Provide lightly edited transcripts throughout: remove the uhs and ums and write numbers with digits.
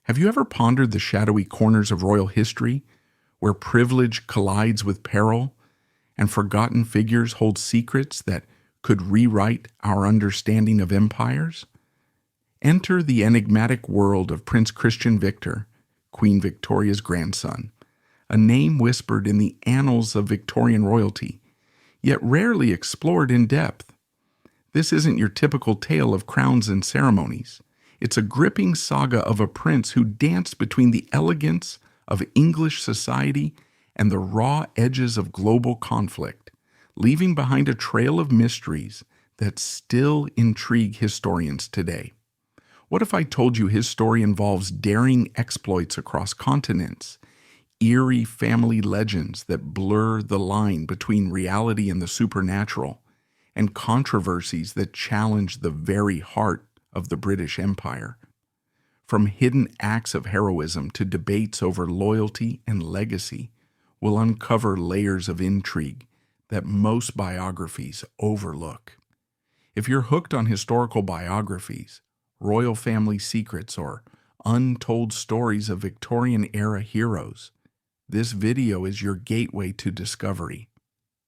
Have you ever pondered the shadowy corners of royal history, where privilege collides with peril, and forgotten figures hold secrets that could rewrite our understanding of empires? Enter the enigmatic world of Prince Christian Victor, Queen Victoria's grandson, a name whispered in the annals of Victorian royalty, yet rarely explored in depth. This isn't your typical tale of crowns and ceremonies. It's a gripping saga of a prince who danced between the elegance of English society and the raw edges of global conflict, leaving behind a trail of mysteries that still intrigue historians today. What if I told you his story involves daring exploits across continents, eerie family legends that blur the line between reality and the supernatural, and controversies that challenge the very heart of the British Empire? From hidden acts of heroism to debates over loyalty and legacy, we'll uncover layers of intrigue that most biographies overlook. If you're hooked on historical biographies, royal family secrets, or untold stories of Victorian-era heroes, this video is your gateway to discovery.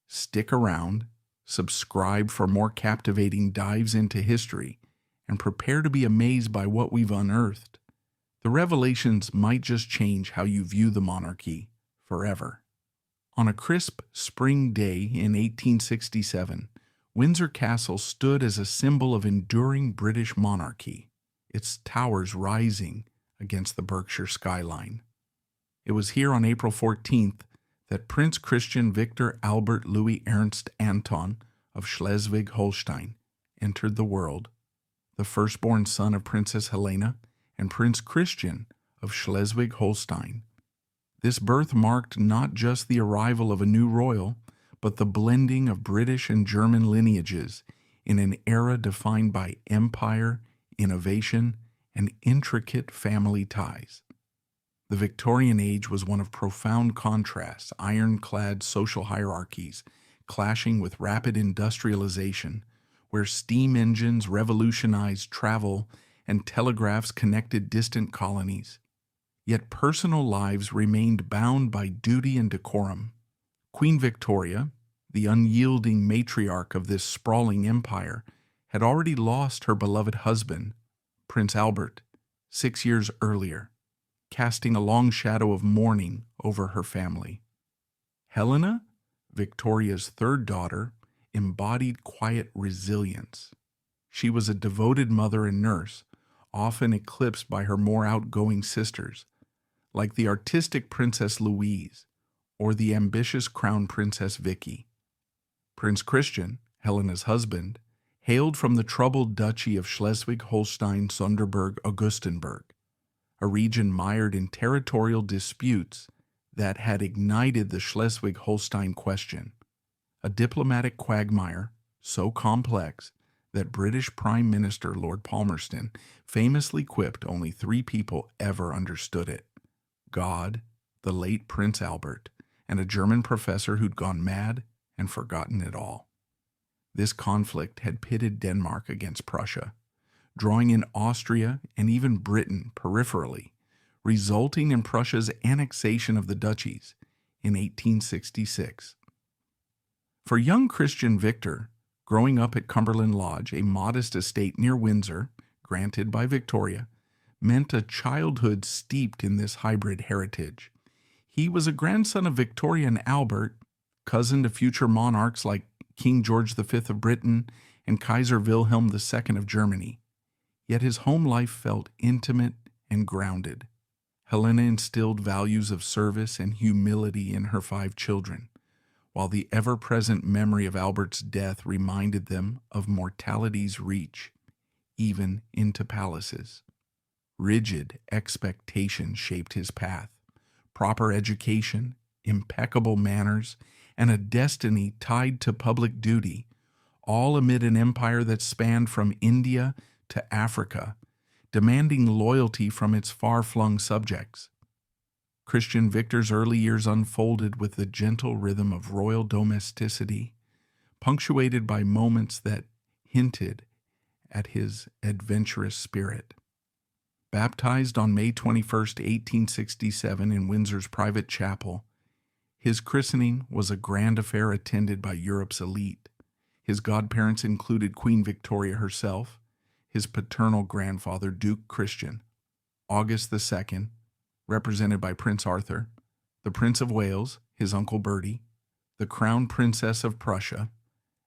Stick around, subscribe for more captivating dives into history, and prepare to be amazed by what we've unearthed. The revelations might just change how you view the monarchy forever. On a crisp spring day in 1867, Windsor Castle stood as a symbol of enduring British monarchy, its towers rising against the Berkshire skyline. It was here on April 14th that Prince Christian Victor Albert Louis Ernst Anton of Schleswig-Holstein entered the world, the firstborn son of Princess Helena and Prince Christian of Schleswig-Holstein. This birth marked not just the arrival of a new royal, but the blending of British and German lineages in an era defined by empire, innovation, and intricate family ties. The Victorian age was one of profound contrasts, ironclad social hierarchies clashing with rapid industrialization, where steam engines revolutionized travel and telegraphs connected distant colonies. Yet personal lives remained bound by duty and decorum. Queen Victoria, the unyielding matriarch of this sprawling empire, had already lost her beloved husband, Prince Albert, 6 years earlier, casting a long shadow of mourning over her family. Helena, Victoria's third daughter, embodied quiet resilience. She was a devoted mother and nurse, often eclipsed by her more outgoing sisters, like the artistic Princess Louise or the ambitious Crown Princess Vicky. Prince Christian, Helena's husband, hailed from the troubled Duchy of Schleswig-Holstein-Sonderburg-Augustenburg, a region mired in territorial disputes that had ignited the Schleswig-Holstein question, a diplomatic quagmire so complex that British Prime Minister Lord Palmerston famously quipped only 3 people ever understood it: God, the late Prince Albert, and a German professor who'd gone mad and forgotten it all. This conflict had pitted Denmark against Prussia, drawing in Austria and even Britain peripherally, resulting in Prussia's annexation of the duchies in 1866. For young Christian Victor, growing up at Cumberland Lodge, a modest estate near Windsor, granted by Victoria, meant a childhood steeped in this hybrid heritage. He was a grandson of Victoria and Albert, cousin to future monarchs like King George V of Britain and Kaiser Wilhelm II of Germany. Yet his home life felt intimate and grounded. Helena instilled values of service and humility in her 5 children, while the ever-present memory of Albert's death reminded them of mortality's reach, even into palaces. Rigid expectation shaped his path. Proper education, impeccable manners, and a destiny tied to public duty, all amid an empire that spanned from India to Africa, demanding loyalty from its far-flung subjects. Christian Victor's early years unfolded with the gentle rhythm of royal domesticity, punctuated by moments that hinted at his adventurous spirit. Baptized on May 21st, 1867 in Windsor's private chapel, his christening was a grand affair attended by Europe's elite. His godparents included Queen Victoria herself, his paternal grandfather Duke Christian, August II, represented by Prince Arthur, the Prince of Wales, his Uncle Bertie, the Crown Princess of Prussia,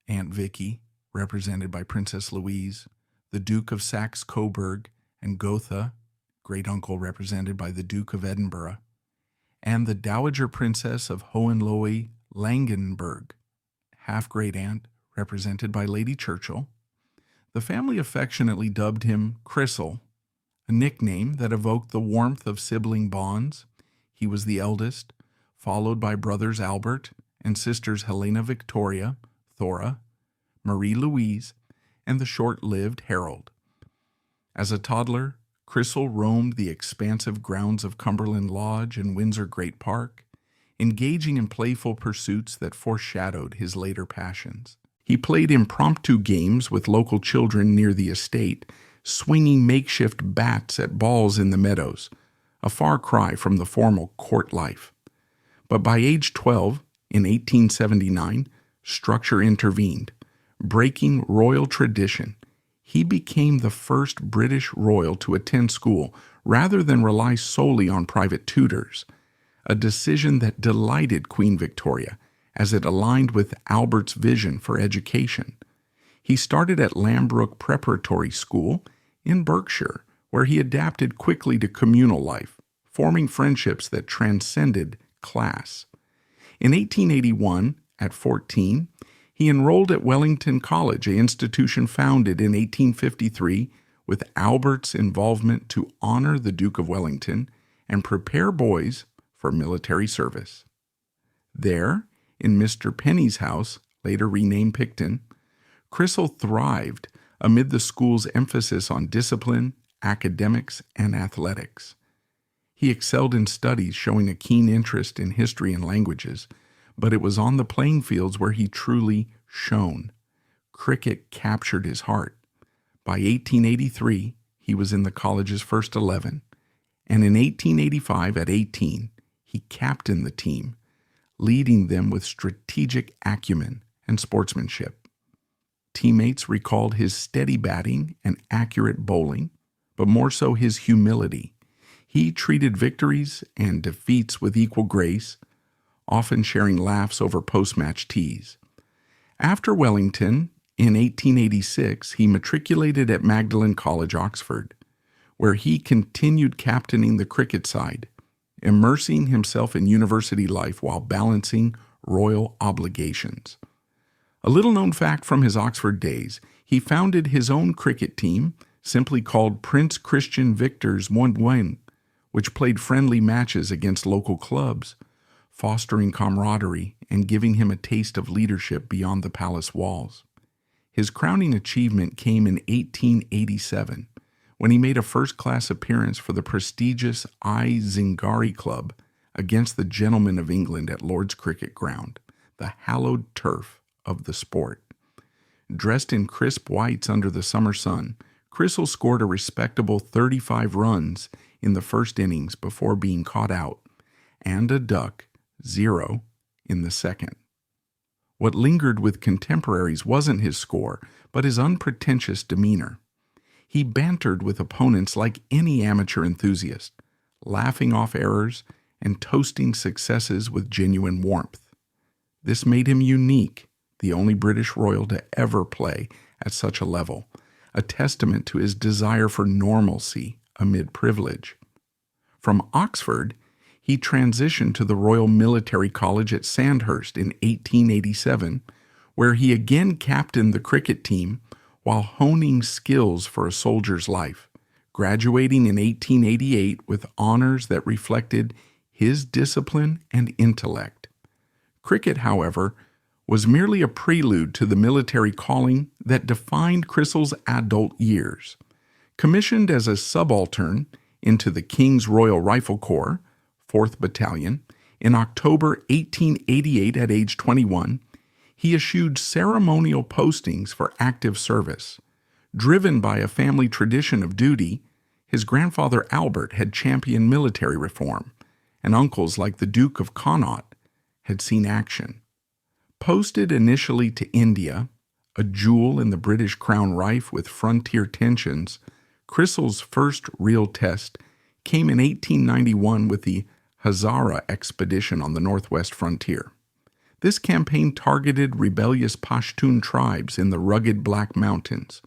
Aunt Vicky, represented by Princess Louise, the Duke of Saxe-Coburg and Gotha, great-uncle represented by the Duke of Edinburgh, and the Dowager Princess of Hohenlohe-Langenburg, half-great-aunt, represented by Lady Churchill. The family affectionately dubbed him Crissle, a nickname that evoked the warmth of sibling bonds. He was the eldest, followed by brothers Albert and sisters Helena Victoria, Thora, Marie Louise, and the short-lived Harold. As a toddler, Crissle roamed the expansive grounds of Cumberland Lodge and Windsor Great Park, engaging in playful pursuits that foreshadowed his later passions. He played impromptu games with local children near the estate, swinging makeshift bats at balls in the meadows, a far cry from the formal court life. But by age 12, in 1879, structure intervened. Breaking royal tradition, he became the first British royal to attend school rather than rely solely on private tutors, a decision that delighted Queen Victoria as it aligned with Albert's vision for education. He started at Lambrook Preparatory School in Berkshire, where he adapted quickly to communal life, forming friendships that transcended class. In 1881, at 14, he enrolled at Wellington College, an institution founded in 1853 with Albert's involvement to honor the Duke of Wellington and prepare boys for military service. There, in Mr. Penny's house, later renamed Picton, Crissle thrived amid the school's emphasis on discipline, academics, and athletics. He excelled in studies, showing a keen interest in history and languages, but it was on the playing fields where he truly shone. Cricket captured his heart. By 1883, he was in the college's first 11, and in 1885, at 18, he captained the team, leading them with strategic acumen and sportsmanship. Teammates recalled his steady batting and accurate bowling, but more so his humility. He treated victories and defeats with equal grace, often sharing laughs over post-match teas. After Wellington, in 1886, he matriculated at Magdalen College, Oxford, where he continued captaining the cricket side, immersing himself in university life while balancing royal obligations. A little-known fact from his Oxford days, he founded his own cricket team, simply called Prince Christian Victor's Moindwen, which played friendly matches against local clubs, fostering camaraderie and giving him a taste of leadership beyond the palace walls. His crowning achievement came in 1887, when he made a first-class appearance for the prestigious I. Zingari Club against the Gentlemen of England at Lord's Cricket Ground, the hallowed turf of the sport. Dressed in crisp whites under the summer sun, Crissle scored a respectable 35 runs in the first innings before being caught out, and a duck, 0, in the second. What lingered with contemporaries wasn't his score, but his unpretentious demeanor. He bantered with opponents like any amateur enthusiast, laughing off errors and toasting successes with genuine warmth. This made him unique, the only British royal to ever play at such a level, a testament to his desire for normalcy amid privilege. From Oxford, he transitioned to the Royal Military College at Sandhurst in 1887, where he again captained the cricket team while honing skills for a soldier's life, graduating in 1888 with honors that reflected his discipline and intellect. Cricket, however, was merely a prelude to the military calling that defined Crissle's adult years. Commissioned as a subaltern into the King's Royal Rifle Corps, 4th Battalion, in October 1888 at age 21, he eschewed ceremonial postings for active service. Driven by a family tradition of duty, His grandfather Albert had championed military reform, and uncles like the Duke of Connaught had seen action. Posted initially to India, a jewel in the British crown rife with frontier tensions, Chrysler's first real test came in 1891 with the Hazara expedition on the northwest frontier. This campaign targeted rebellious Pashtun tribes in the rugged Black Mountains,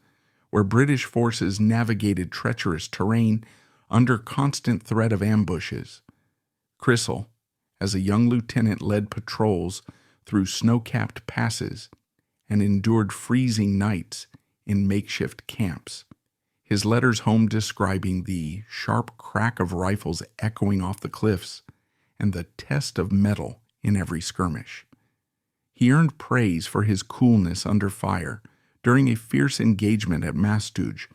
where British forces navigated treacherous terrain under constant threat of ambushes. Chrysler, as a young lieutenant, led patrols through snow-capped passes and endured freezing nights in makeshift camps, his letters home describing the sharp crack of rifles echoing off the cliffs and the test of metal in every skirmish. He earned praise for his coolness under fire during a fierce engagement at Mastuj,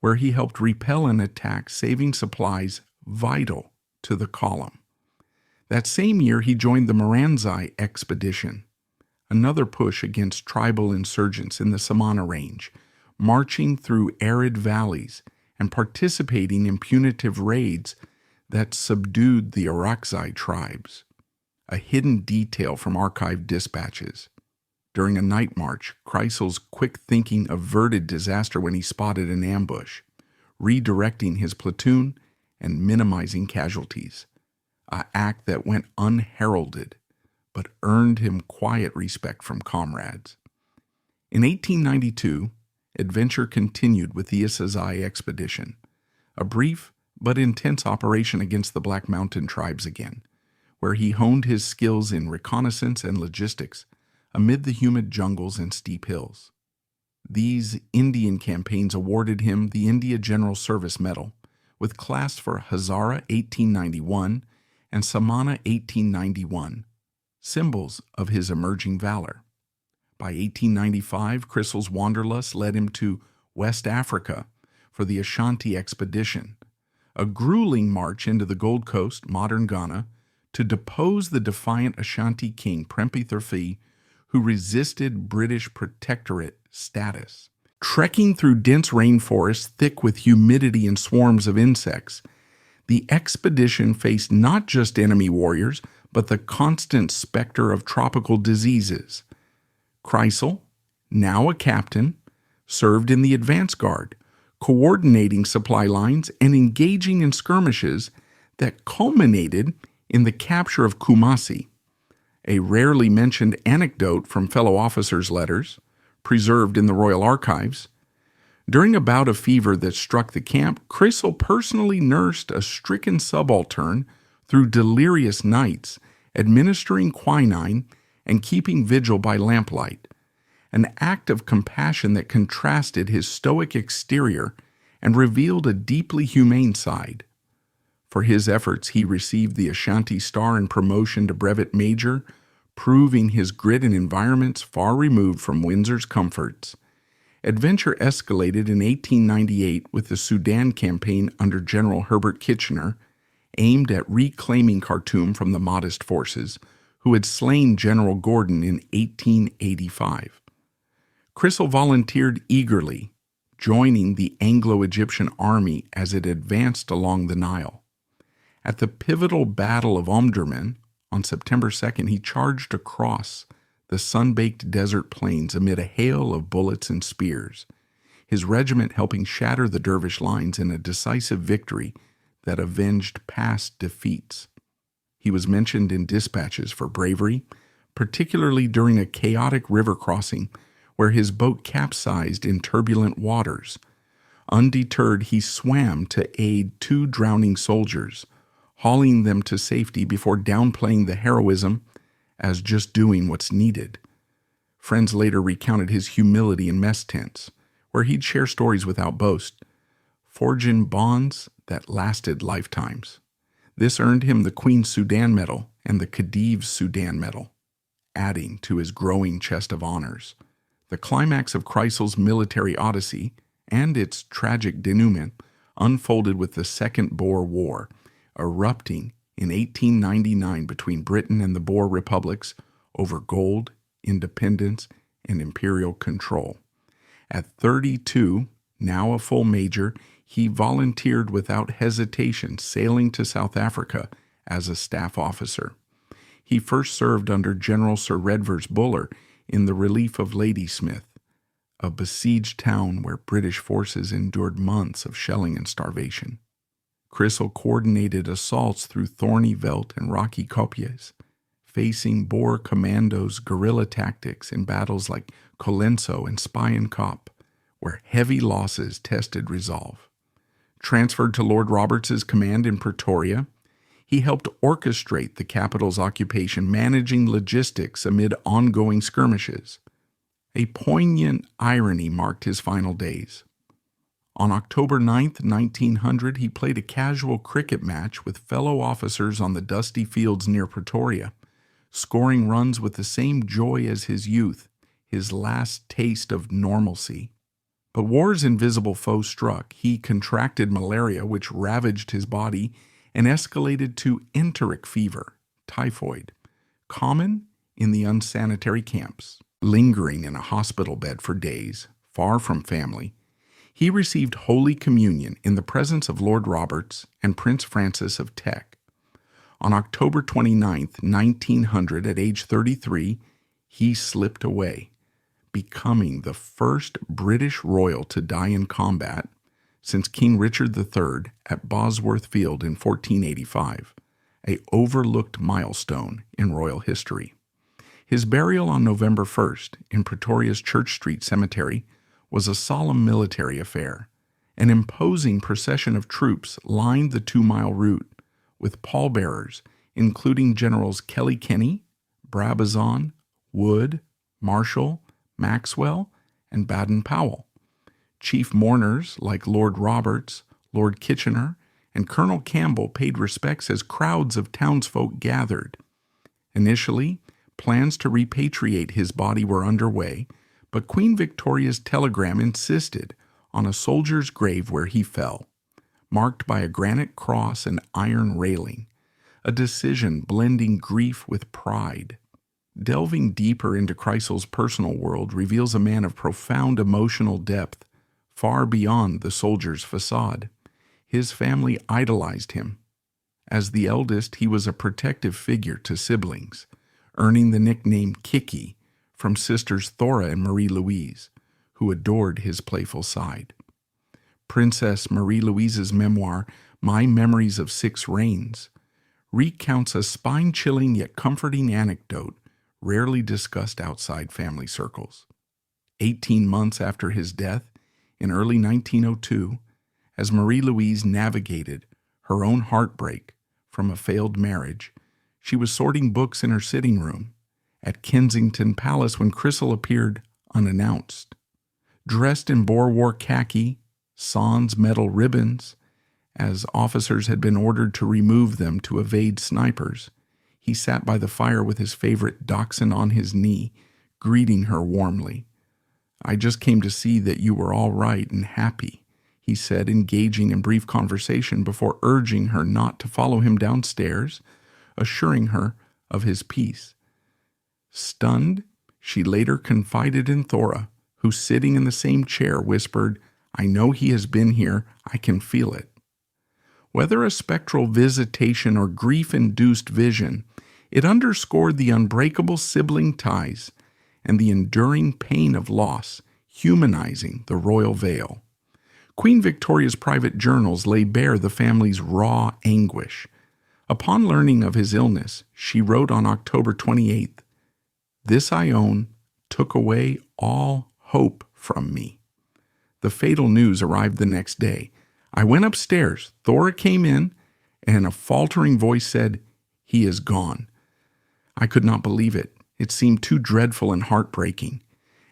where he helped repel an attack, saving supplies vital to the column. That same year, he joined the Moranzai expedition, another push against tribal insurgents in the Samana Range, marching through arid valleys and participating in punitive raids that subdued the Orakzai tribes. A hidden detail from archived dispatches. During a night march, Chrysler's quick thinking averted disaster when he spotted an ambush, redirecting his platoon and minimizing casualties, an act that went unheralded but earned him quiet respect from comrades. In 1892, adventure continued with the Isazai expedition, a brief but intense operation against the Black Mountain tribes again, where he honed his skills in reconnaissance and logistics amid the humid jungles and steep hills. These Indian campaigns awarded him the India General Service Medal, with clasps for Hazara 1891 and Samana 1891, symbols of his emerging valor. By 1895, Chrysler's wanderlust led him to West Africa for the Ashanti expedition, a grueling march into the Gold Coast, modern Ghana, to depose the defiant Ashanti king Prempeh Thurfi, who resisted British protectorate status. Trekking through dense rainforests thick with humidity and swarms of insects, the expedition faced not just enemy warriors, but the constant specter of tropical diseases. Chrysler, now a captain, served in the advance guard, coordinating supply lines and engaging in skirmishes that culminated in the capture of Kumasi, a rarely mentioned anecdote from fellow officers' letters, preserved in the Royal Archives. During a bout of fever that struck the camp, Chrysler personally nursed a stricken subaltern through delirious nights, administering quinine and keeping vigil by lamplight, an act of compassion that contrasted his stoic exterior and revealed a deeply humane side. For his efforts, he received the Ashanti Star and promotion to brevet major, proving his grit in environments far removed from Windsor's comforts. Adventure escalated in 1898 with the Sudan campaign under General Herbert Kitchener, aimed at reclaiming Khartoum from the Mahdist forces, who had slain General Gordon in 1885. Chrysler volunteered eagerly, joining the Anglo-Egyptian army as it advanced along the Nile. At the pivotal Battle of Omdurman, on September 2nd, he charged across the sun-baked desert plains amid a hail of bullets and spears, his regiment helping shatter the dervish lines in a decisive victory that avenged past defeats. He was mentioned in dispatches for bravery, particularly during a chaotic river crossing where his boat capsized in turbulent waters. Undeterred, he swam to aid 2 drowning soldiers, hauling them to safety before downplaying the heroism as just doing what's needed. Friends later recounted his humility in mess tents, where he'd share stories without boast, forging bonds that lasted lifetimes. This earned him the Queen Sudan Medal and the Khedive Sudan Medal, adding to his growing chest of honors. The climax of Chrysler's military odyssey and its tragic denouement unfolded with the Second Boer War, erupting in 1899 between Britain and the Boer republics over gold, independence, and imperial control. At 32, now a full major, He volunteered without hesitation, sailing to South Africa as a staff officer. He first served under General Sir Redvers Buller in the relief of Ladysmith, a besieged town where British forces endured months of shelling and starvation. Chrysal coordinated assaults through thorny veldt and rocky kopjes, facing Boer commandos' guerrilla tactics in battles like Colenso and Spy-en-Kop, where heavy losses tested resolve. Transferred to Lord Roberts's command in Pretoria, he helped orchestrate the capital's occupation, managing logistics amid ongoing skirmishes. A poignant irony marked his final days. On October 9, 1900, he played a casual cricket match with fellow officers on the dusty fields near Pretoria, scoring runs with the same joy as his youth, his last taste of normalcy. But war's invisible foe struck. He contracted malaria, which ravaged his body and escalated to enteric fever, typhoid, common in the unsanitary camps. Lingering in a hospital bed for days, far from family, he received Holy Communion in the presence of Lord Roberts and Prince Francis of Teck. On October 29, 1900, at age 33, he slipped away, becoming the first British royal to die in combat since King Richard III at Bosworth Field in 1485, an overlooked milestone in royal history. His burial on November 1st in Pretoria's Church Street Cemetery was a solemn military affair. An imposing procession of troops lined the 2-mile route, with pallbearers including Generals Kelly Kenny, Brabazon, Wood, Marshall, Maxwell, and Baden-Powell. Chief mourners like Lord Roberts, Lord Kitchener, and Colonel Campbell paid respects as crowds of townsfolk gathered. Initially, plans to repatriate his body were underway, but Queen Victoria's telegram insisted on a soldier's grave where he fell, marked by a granite cross and iron railing, a decision blending grief with pride. Delving deeper into Chrysal's personal world reveals a man of profound emotional depth, far beyond the soldier's facade. His family idolized him. As the eldest, he was a protective figure to siblings, earning the nickname Kiki from sisters Thora and Marie-Louise, who adored his playful side. Princess Marie-Louise's memoir, My Memories of Six Reigns, recounts a spine-chilling yet comforting anecdote rarely discussed outside family circles. 18 months after his death, in early 1902, as Marie-Louise navigated her own heartbreak from a failed marriage, she was sorting books in her sitting room at Kensington Palace when Chrysal appeared unannounced. Dressed in Boer War khaki, sans metal ribbons, as officers had been ordered to remove them to evade snipers, he sat by the fire with his favorite dachshund on his knee, greeting her warmly. "I just came to see that you were all right and happy," he said, engaging in brief conversation before urging her not to follow him downstairs, assuring her of his peace. Stunned, she later confided in Thora, who, sitting in the same chair, whispered, "I know he has been here. I can feel it." Whether a spectral visitation or grief-induced vision, it underscored the unbreakable sibling ties and the enduring pain of loss, humanizing the royal veil. Queen Victoria's private journals lay bare the family's raw anguish. Upon learning of his illness, she wrote on October 28th, "This I own took away all hope from me." The fatal news arrived the next day. "I went upstairs, Thora came in, and a faltering voice said, 'He is gone.' I could not believe it. It seemed too dreadful and heartbreaking.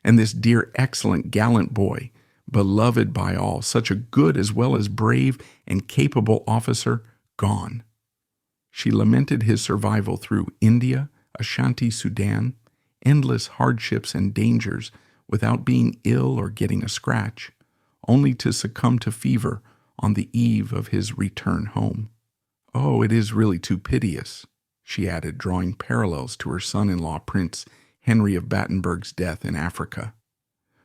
And this dear, excellent, gallant boy, beloved by all, such a good as well as brave and capable officer, gone." She lamented his survival through India, Ashanti, Sudan, endless hardships and dangers without being ill or getting a scratch, only to succumb to fever on the eve of his return home. "Oh, it is really too piteous," she added, drawing parallels to her son-in-law Prince Henry of Battenberg's death in Africa.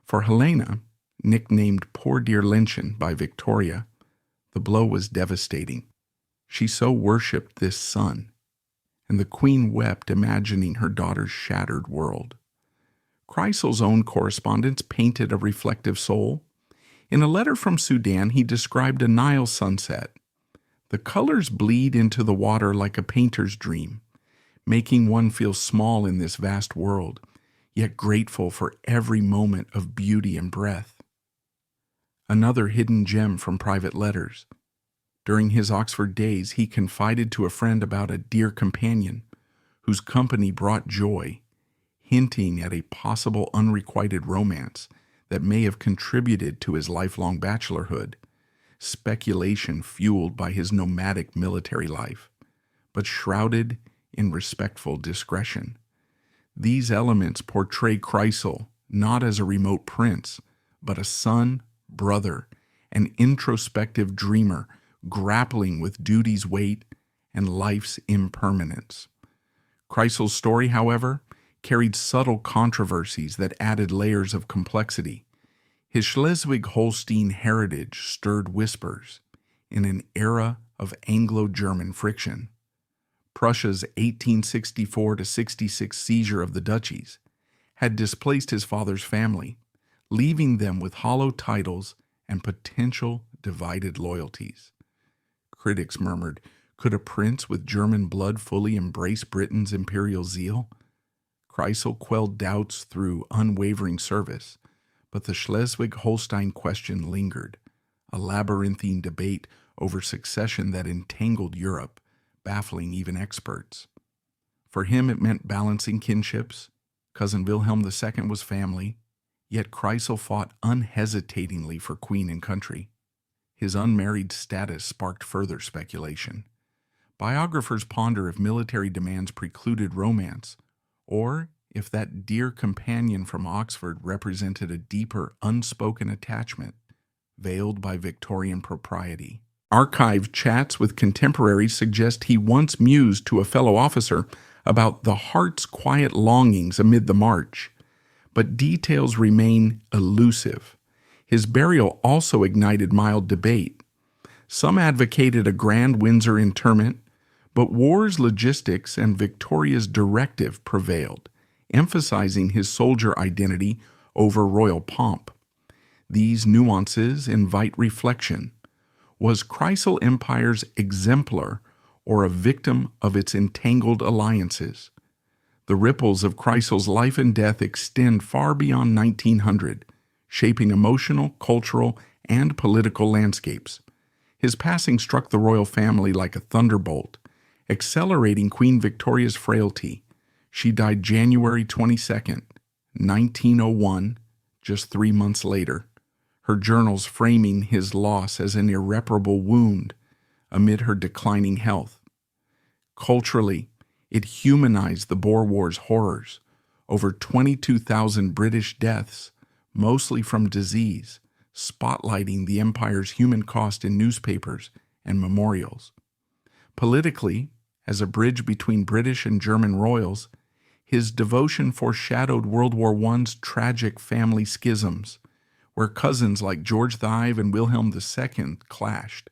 For Helena, nicknamed Poor Dear Lenchen by Victoria, The blow was devastating. She so worshipped this son, and the queen wept, imagining her daughter's shattered world. Chrysal's own correspondence painted a reflective soul. In a letter from Sudan, he described a Nile sunset. The colors bleed into the water like a painter's dream, making one feel small in this vast world, yet grateful for every moment of beauty and breath. Another hidden gem from private letters. During his Oxford days, he confided to a friend about a dear companion whose company brought joy, hinting at a possible unrequited romance that may have contributed to his lifelong bachelorhood, speculation fueled by his nomadic military life, but shrouded in respectful discretion. These elements portray Chrysal not as a remote prince, but a son, brother, an introspective dreamer grappling with duty's weight and life's impermanence. Chrysal's story, however, carried subtle controversies that added layers of complexity. His Schleswig-Holstein heritage stirred whispers in an era of Anglo-German friction. Prussia's 1864-66 seizure of the duchies had displaced his father's family, leaving them with hollow titles and potential divided loyalties. Critics murmured, could a prince with German blood fully embrace Britain's imperial zeal? Chrysal quelled doubts through unwavering service, but the Schleswig-Holstein question lingered, a labyrinthine debate over succession that entangled Europe, baffling even experts. For him, it meant balancing kinships. Cousin Wilhelm II was family, yet Chrysal fought unhesitatingly for queen and country. His unmarried status sparked further speculation. Biographers ponder if military demands precluded romance, or if that dear companion from Oxford represented a deeper, unspoken attachment, veiled by Victorian propriety. Archived chats with contemporaries suggest he once mused to a fellow officer about the heart's quiet longings amid the march, but details remain elusive. His burial also ignited mild debate. Some advocated a grand Windsor interment, but war's logistics and Victoria's directive prevailed, emphasizing his soldier identity over royal pomp. These nuances invite reflection. Was Chrysal Empire's exemplar or a victim of its entangled alliances? The ripples of Chrysal's life and death extend far beyond 1900, shaping emotional, cultural, and political landscapes. His passing struck the royal family like a thunderbolt, accelerating Queen Victoria's frailty. She died January 22, 1901, just 3 months later, her journals framing his loss as an irreparable wound amid her declining health. Culturally, it humanized the Boer War's horrors, over 22,000 British deaths, mostly from disease, spotlighting the empire's human cost in newspapers and memorials. Politically, as a bridge between British and German royals, his devotion foreshadowed World War I's tragic family schisms, where cousins like George V and Wilhelm II clashed.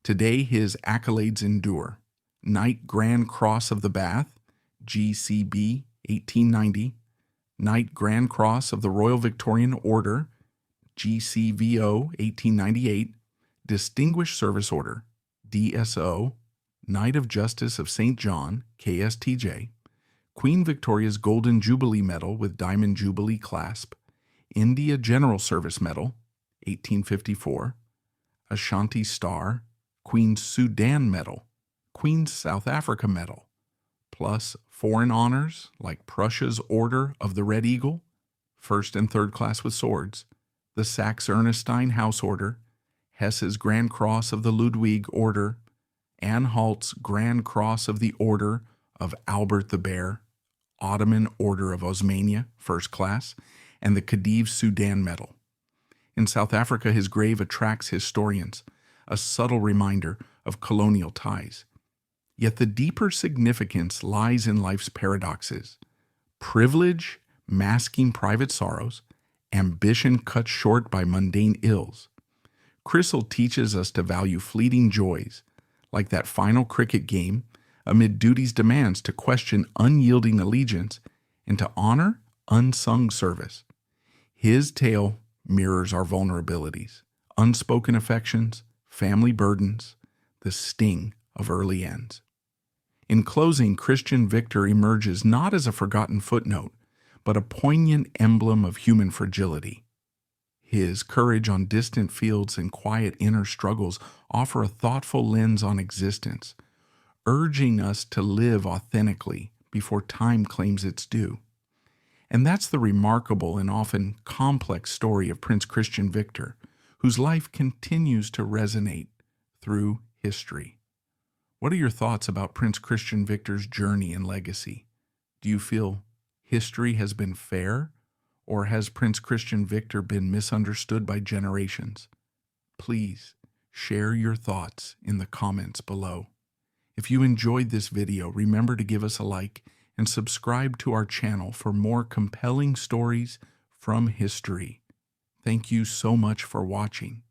Today, his accolades endure. Knight Grand Cross of the Bath, GCB 1890, Knight Grand Cross of the Royal Victorian Order, GCVO 1898, Distinguished Service Order, DSO, Knight of Justice of St. John, KSTJ, Queen Victoria's Golden Jubilee Medal with Diamond Jubilee clasp, India General Service Medal, 1854, Ashanti Star, Queen's Sudan Medal, Queen's South Africa Medal, plus foreign honors like Prussia's Order of the Red Eagle, first and third class with swords, the Saxe-Ernestine House Order, Hesse's Grand Cross of the Ludwig Order, Anhalt's Grand Cross of the Order of Albert the Bear, Ottoman Order of Osmania, first class, and the Khedive Sudan Medal. In South Africa, his grave attracts historians, a subtle reminder of colonial ties. Yet the deeper significance lies in life's paradoxes. Privilege masking private sorrows, ambition cut short by mundane ills. Crystal teaches us to value fleeting joys, like that final cricket game, amid duty's demands to question unyielding allegiance and to honor unsung service. His tale mirrors our vulnerabilities, unspoken affections, family burdens, the sting of early ends. In closing, Christian Victor emerges not as a forgotten footnote, but a poignant emblem of human fragility. His courage on distant fields and quiet inner struggles offer a thoughtful lens on existence, urging us to live authentically before time claims its due. And that's the remarkable and often complex story of Prince Christian Victor, whose life continues to resonate through history. What are your thoughts about Prince Christian Victor's journey and legacy? Do you feel history has been fair, or has Prince Christian Victor been misunderstood by generations? Please share your thoughts in the comments below. If you enjoyed this video, remember to give us a like and subscribe to our channel for more compelling stories from history. Thank you so much for watching.